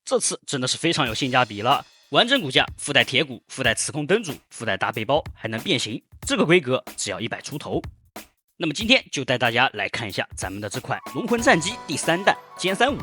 这次真的是非常有性价比了。完整骨架，附带铁骨，附带磁控灯组，附带大背包，还能变形，这个规格只要100出头。那么今天就带大家来看一下咱们的这款龙魂战机第3弹歼35。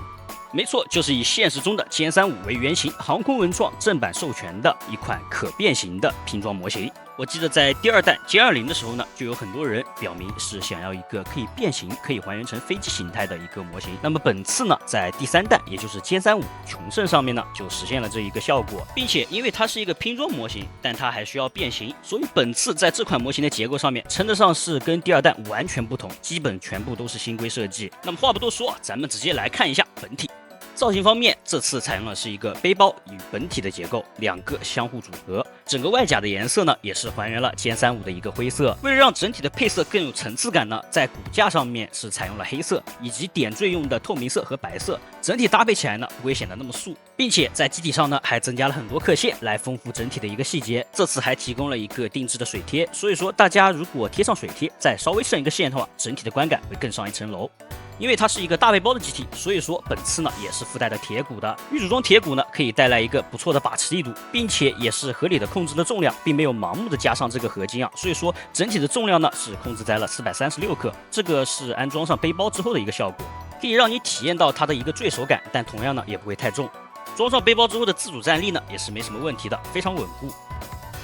没错，就是以现实中的歼35为原型，航空文创正版授权的一款可变形的拼装模型。我记得在第2弹歼20的时候呢，就有很多人表明是想要一个可以变形、可以还原成飞机形态的一个模型。那么本次呢，在第3弹，也就是歼35穷胜上面呢，就实现了这一个效果，并且因为它是一个拼装模型，但它还需要变形，所以本次在这款模型的结构上面，称得上是跟第2弹完全不同，基本全部都是新规设计。那么话不多说，咱们直接来看一下本体。造型方面，这次采用的是一个背包与本体的结构，两个相互组合。整个外甲的颜色呢，也是还原了歼35的一个灰色。为了让整体的配色更有层次感呢，在骨架上面是采用了黑色，以及点缀用的透明色和白色，整体搭配起来呢，不会显得那么素。并且在机体上呢，还增加了很多刻线来丰富整体的一个细节。这次还提供了一个定制的水贴，所以说大家如果贴上水贴，再稍微渗一个线的话，整体的观感会更上一层楼。因为它是一个大背包的机体，所以说本次呢也是附带的铁骨的。预组装铁骨呢可以带来一个不错的把持力度，并且也是合理的控制了重量，并没有盲目的加上这个合金啊，所以说整体的重量呢是控制在了436克，这个是安装上背包之后的一个效果，可以让你体验到它的一个坠手感，但同样呢也不会太重。装上背包之后的自主站立呢也是没什么问题的，非常稳固。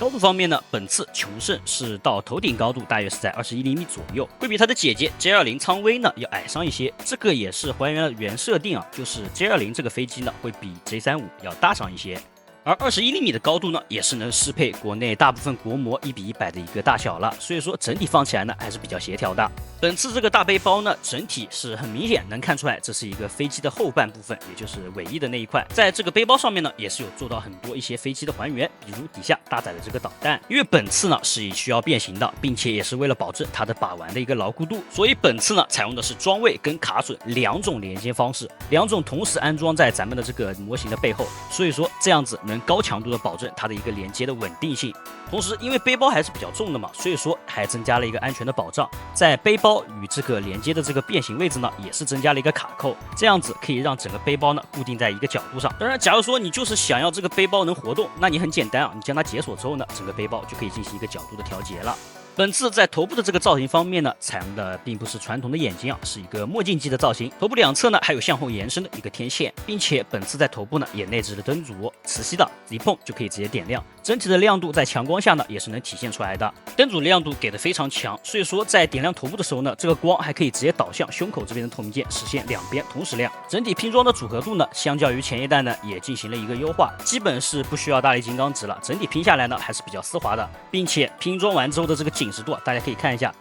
高度方面呢，本次穷胜是到头顶高度大约是在21厘米左右，会比它的姐姐 J20 苍威呢要矮上一些。这个也是还原了原设定啊，就是 J20 这个飞机呢会比 J35要大上一些。而21厘米的高度呢，也是能适配国内大部分国模1:100的一个大小了，所以说整体放起来呢还是比较协调的。本次这个大背包呢，整体是很明显能看出来，这是一个飞机的后半部分，也就是尾翼的那一块。在这个背包上面呢，也是有做到很多一些飞机的还原，比如底下搭载的这个导弹。因为本次呢是以需要变形的，并且也是为了保证它的把玩的一个牢固度，所以本次呢采用的是装位跟卡榫2种连接方式，2种同时安装在咱们的这个模型的背后，所以说这样子能高强度的保证它的一个连接的稳定性。同时因为背包还是比较重的嘛，所以说还增加了一个安全的保障，在背包与这个连接的这个变形位置呢，也是增加了一个卡扣，这样子可以让整个背包呢固定在一个角度上。当然假如说你就是想要这个背包能活动，那你很简单啊，你将它解锁之后呢，整个背包就可以进行一个角度的调节了。本次在头部的这个造型方面呢，采用的并不是传统的眼睛啊，是一个墨镜机的造型。头部两侧呢还有向后延伸的一个天线，并且本次在头部呢也内置了灯组，磁吸的，一碰就可以直接点亮。整体的亮度在强光下呢也是能体现出来的，灯组亮度给的非常强，所以说在点亮头部的时候呢，这个光还可以直接导向胸口这边的透明键，实现两边同时亮。整体拼装的组合度呢，相较于前一代呢也进行了一个优化，基本是不需要大力金刚值了，整体拼下来呢还是比较丝滑的，并且拼装完之后的这个紧实度大家可以看一下。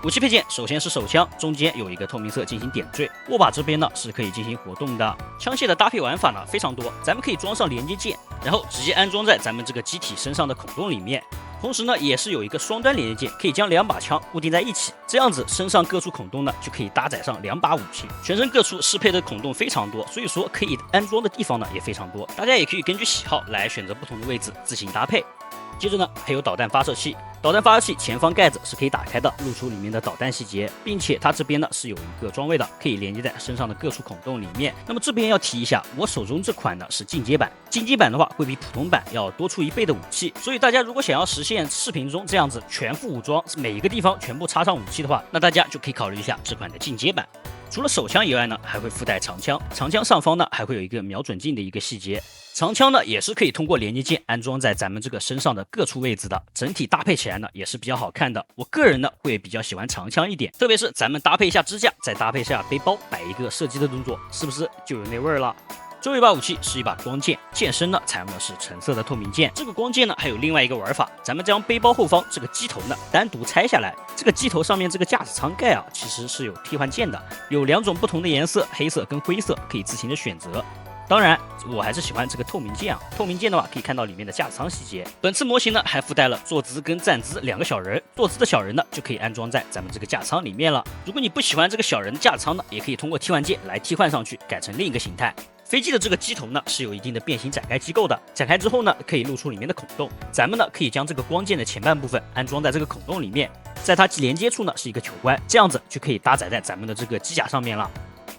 武器配件首先是手枪，中间有一个透明色进行点缀，握把这边呢是可以进行活动的。枪械的搭配玩法呢非常多，咱们可以装上连接件，然后直接安装在咱们这个机体身上的孔洞里面。同时呢也是有一个双端连接件，可以将2把枪固定在一起，这样子身上各处孔洞呢就可以搭载上2把武器，全身各处适配的孔洞非常多，所以说可以安装的地方呢也非常多，大家也可以根据喜好来选择不同的位置自行搭配。接着呢还有导弹发射器，导弹发射器前方盖子是可以打开的，露出里面的导弹细节，并且它这边呢是有一个装位的，可以连接在身上的各处孔洞里面。那么这边要提一下，我手中这款呢是进阶版，进阶版的话会比普通版要多出1倍的武器，所以大家如果想要实现视频中这样子全副武装，每一个地方全部插上武器的话，那大家就可以考虑一下这款的进阶版。除了手枪以外呢，还会附带长枪，长枪上方呢还会有一个瞄准镜的一个细节。长枪呢也是可以通过连接件安装在咱们这个身上的各处位置的，整体搭配起来呢也是比较好看的。我个人呢会比较喜欢长枪一点，特别是咱们搭配一下支架，再搭配一下背包，摆一个射击的动作，是不是就有那味儿了？最后一把武器是一把光剑，剑身呢采用的是橙色的透明剑。这个光剑呢还有另外一个玩法，咱们将背包后方这个机头呢单独拆下来，这个机头上面这个驾驶舱盖啊其实是有替换键的，有2种不同的颜色，黑色跟灰色，可以自行的选择。当然我还是喜欢这个透明键啊，透明键的话可以看到里面的驾驶舱细节。本次模型呢还附带了坐姿跟站姿2个小人，坐姿的小人呢就可以安装在咱们这个驾驶舱里面了。如果你不喜欢这个小人的驾驶舱呢，也可以通过替换键来替换上去，改成另一个形态。飞机的这个机头呢是有一定的变形展开机构的，展开之后呢可以露出里面的孔洞，咱们呢可以将这个光剑的前半部分安装在这个孔洞里面，在它连接处呢是一个球关，这样子就可以搭载在咱们的这个机甲上面了。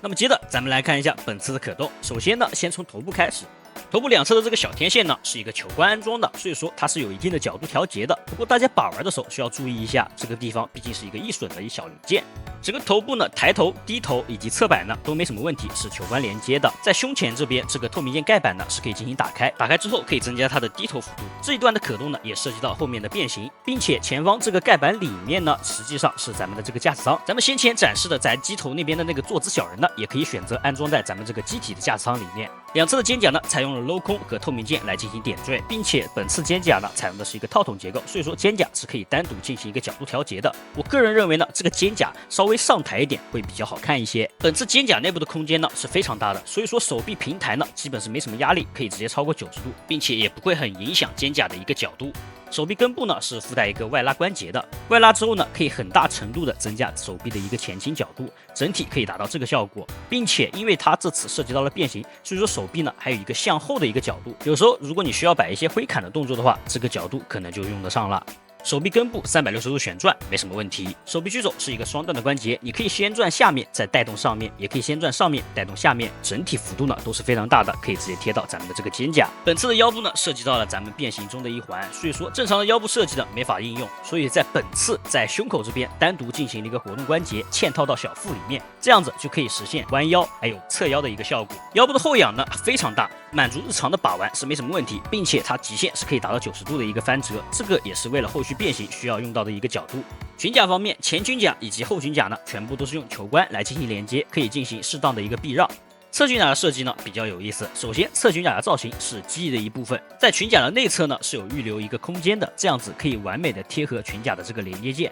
那么接着咱们来看一下本次的可动。首先呢，先从头部开始。头部两侧的这个小天线呢，是一个球冠安装的，所以说它是有一定的角度调节的。不过大家把玩的时候需要注意一下，这个地方毕竟是一个易损的一小零件。整个头部呢，抬头、低头以及侧摆呢都没什么问题，是球冠连接的。在胸前这边，这个透明件盖板呢是可以进行打开，打开之后可以增加它的低头幅度。这一段的可动呢，也涉及到后面的变形，并且前方这个盖板里面呢，实际上是咱们的这个驾驶舱。咱们先前展示的在机头那边的那个坐姿小人呢，也可以选择安装在咱们这个机体的驾驶舱里面。两侧的肩胛呢，采用了镂空和透明件来进行点缀，并且本次肩胛呢，采用的是一个套筒结构，所以说肩胛是可以单独进行一个角度调节的。我个人认为呢，这个肩胛稍微上抬一点会比较好看一些。本次肩胛内部的空间呢是非常大的，所以说手臂平抬呢，基本是没什么压力，可以直接超过90度，并且也不会很影响肩胛的一个角度。手臂根部呢是附带一个外拉关节的，外拉之后呢，可以很大程度的增加手臂的一个前倾角度，整体可以达到这个效果。并且因为它这次涉及到了变形，所以说手臂呢还有一个向后的一个角度，有时候如果你需要摆一些挥砍的动作的话，这个角度可能就用得上了。手臂根部360度旋转没什么问题。手臂矩肘是一个双段的关节，你可以先转下面再带动上面，也可以先转上面带动下面，整体幅度呢都是非常大的，可以直接贴到咱们的这个肩胛。本次的腰部呢涉及到了咱们变形中的一环，所以说正常的腰部设计的没法应用，所以在本次在胸口这边单独进行了一个活动关节嵌套到小腹里面，这样子就可以实现弯腰还有侧腰的一个效果。腰部的后仰呢非常大，满足日常的把玩是没什么问题，并且它极限是可以达到90度的一个翻折，这个也是为了后续变形需要用到的一个角度。裙甲方面，前裙甲以及后裙甲呢，全部都是用球冠来进行连接，可以进行适当的一个避让。侧裙甲的设计呢比较有意思，首先侧裙甲的造型是机翼的一部分，在裙甲的内侧呢是有预留一个空间的，这样子可以完美的贴合裙甲的这个连接件。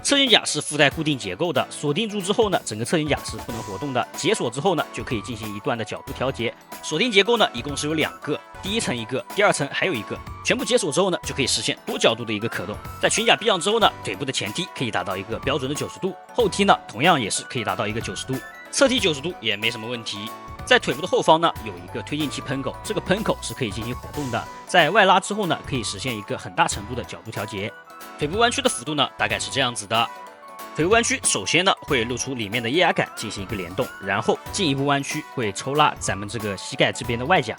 侧裙甲是附带固定结构的，锁定住之后呢，整个侧裙甲是不能活动的。解锁之后呢，就可以进行一段的角度调节。锁定结构呢，一共是有2个，第一层一个，第2层还有一个。全部解锁之后呢，就可以实现多角度的一个可动。在裙甲避让之后呢，腿部的前踢可以达到一个标准的90度，后踢呢同样也是可以达到一个90度，侧踢90度也没什么问题。在腿部的后方呢，有一个推进器喷口，这个喷口是可以进行活动的。在外拉之后呢，可以实现一个很大程度的角度调节。腿部弯曲的幅度呢，大概是这样子的。腿部弯曲，首先呢会露出里面的液压杆进行一个联动，然后进一步弯曲会抽拉咱们这个膝盖这边的外甲。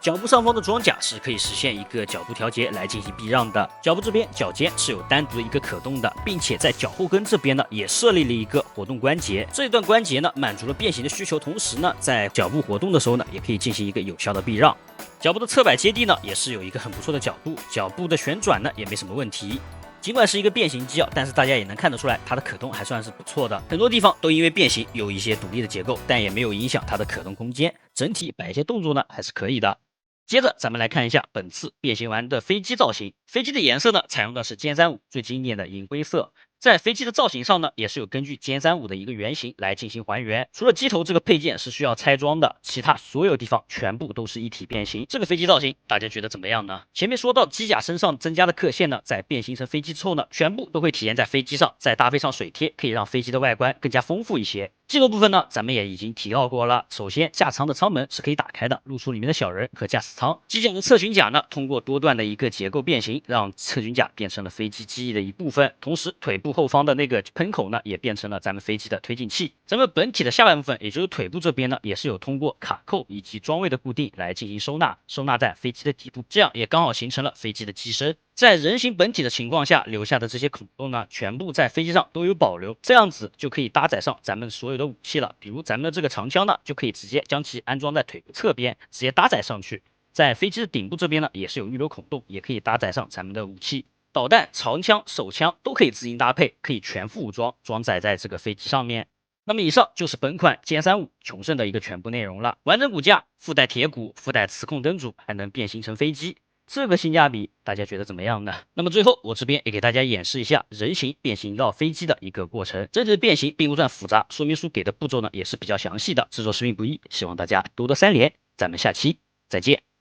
脚部上方的装甲是可以实现一个角度调节来进行避让的。脚部这边脚尖是有单独的一个可动的，并且在脚后跟这边呢也设立了一个活动关节。这一段关节呢满足了变形的需求，同时呢在脚部活动的时候呢也可以进行一个有效的避让。脚部的侧摆接地呢也是有一个很不错的角度，脚部的旋转呢也没什么问题。尽管是一个变形机啊，但是大家也能看得出来，它的可动还算是不错的。很多地方都因为变形有一些独立的结构，但也没有影响它的可动空间。整体摆一些动作呢，还是可以的。接着咱们来看一下本次变形完的飞机造型。飞机的颜色呢，采用的是歼35最经典的银灰色。在飞机的造型上呢，也是有根据歼35的一个原型来进行还原。除了机头这个配件是需要拆装的，其他所有地方全部都是一体变形。这个飞机造型大家觉得怎么样呢？前面说到机甲身上增加的刻线呢，在变形成飞机之后呢，全部都会体现在飞机上，再搭配上水贴，可以让飞机的外观更加丰富一些。机头部分呢，咱们也已经提到过了。首先，驾驶舱的舱门是可以打开的，露出里面的小人和驾驶舱。机甲的侧裙甲呢，通过多段的一个结构变形，让侧裙甲变成了飞机机翼的一部分。同时，腿部后方的那个喷口呢，也变成了咱们飞机的推进器。咱们本体的下半部分，也就是腿部这边呢，也是有通过卡扣以及装位的固定来进行收纳在飞机的底部，这样也刚好形成了飞机的机身。在人形本体的情况下留下的这些孔洞呢，全部在飞机上都有保留，这样子就可以搭载上咱们所有的武器了。比如咱们的这个长枪呢，就可以直接将其安装在腿部侧边，直接搭载上去。在飞机的顶部这边呢，也是有预留孔洞，也可以搭载上咱们的武器。导弹、长枪、手枪都可以自行搭配，可以全副武装，装载在这个飞机上面。那么以上就是本款歼35穷胜的一个全部内容了。完整骨架，附带铁骨，附带磁控灯组，还能变形成飞机。这个性价比大家觉得怎么样呢？那么最后我这边也给大家演示一下人形变形到飞机的一个过程。整体的变形并不算复杂，说明书给的步骤呢也是比较详细的，制作视频不易，希望大家多多3连。咱们下期再见。